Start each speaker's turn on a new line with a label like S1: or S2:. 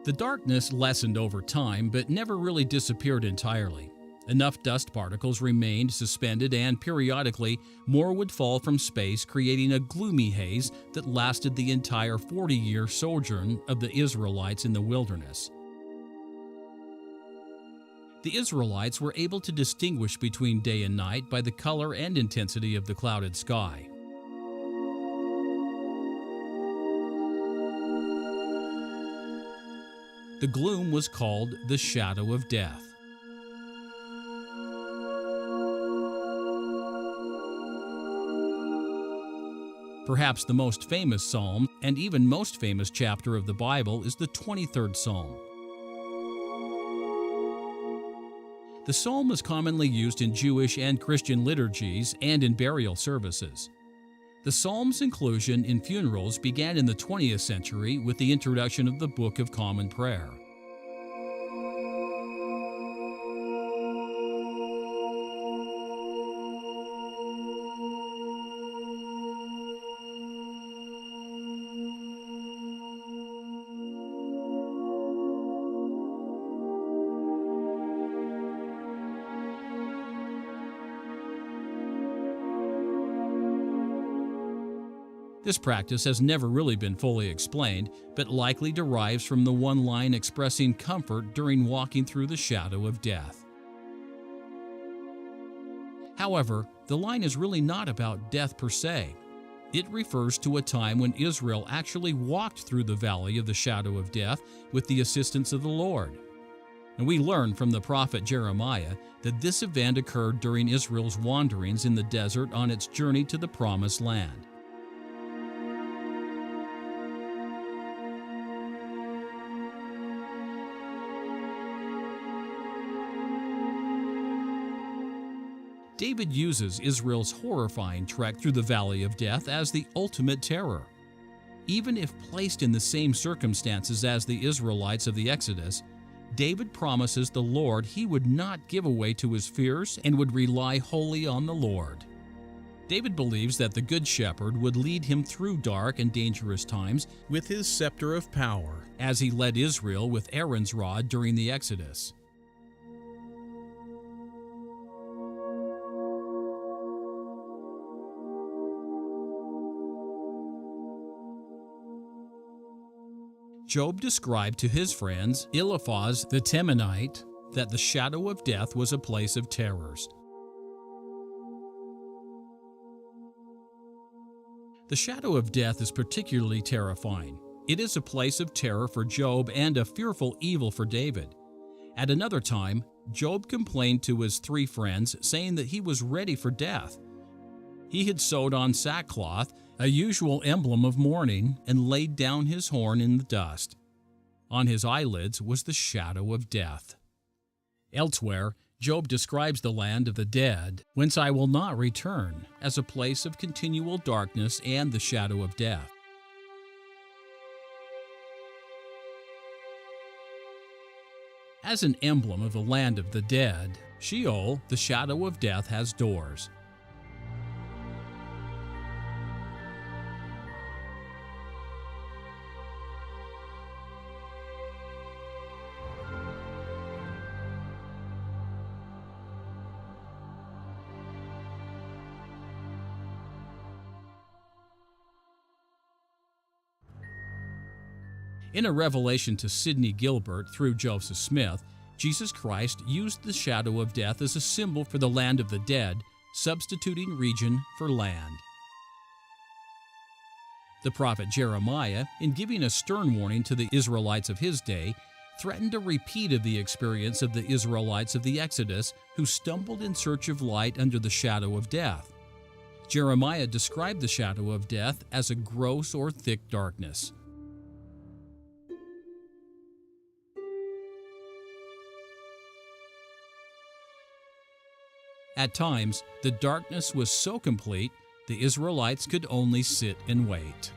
S1: The darkness lessened over time, but never really disappeared entirely. Enough dust particles remained suspended, and periodically more would fall from space, creating a gloomy haze that lasted the entire 40-year sojourn of the Israelites in the wilderness. The Israelites were able to distinguish between day and night by the color and intensity of the clouded sky. The gloom was called the shadow of death. Perhaps the most famous psalm, and even most famous chapter of the Bible, is the 23rd Psalm. The psalm is commonly used in Jewish and Christian liturgies and in burial services. The psalm's inclusion in funerals began in the 20th century with the introduction of the Book of Common Prayer. This practice has never really been fully explained, but likely derives from the one line expressing comfort during walking through the shadow of death. However, the line is really not about death per se. It refers to a time when Israel actually walked through the valley of the shadow of death with the assistance of the Lord. And we learn from the prophet Jeremiah that this event occurred during Israel's wanderings in the desert on its journey to the Promised Land. David uses Israel's horrifying trek through the valley of death as the ultimate terror. Even if placed in the same circumstances as the Israelites of the Exodus, David promises the Lord he would not give way to his fears and would rely wholly on the Lord. David believes that the Good Shepherd would lead him through dark and dangerous times with his scepter of power, as he led Israel with Aaron's rod during the Exodus. Job described to his friends Eliphaz the Temanite that the shadow of death was a place of terrors. The shadow of death is particularly terrifying. It is a place of terror for Job and a fearful evil for David. At another time, Job complained to his three friends, saying that he was ready for death. He had sewed on sackcloth, a usual emblem of mourning, and laid down his horn in the dust. On his eyelids was the shadow of death. Elsewhere, Job describes the land of the dead, whence I will not return, as a place of continual darkness and the shadow of death. As an emblem of the land of the dead, Sheol, the shadow of death, has doors. In a revelation to Sidney Gilbert through Joseph Smith, Jesus Christ used the shadow of death as a symbol for the land of the dead, substituting region for land. The prophet Jeremiah, in giving a stern warning to the Israelites of his day, threatened a repeat of the experience of the Israelites of the Exodus who stumbled in search of light under the shadow of death. Jeremiah described the shadow of death as a gross or thick darkness. At times, the darkness was so complete, the Israelites could only sit and wait.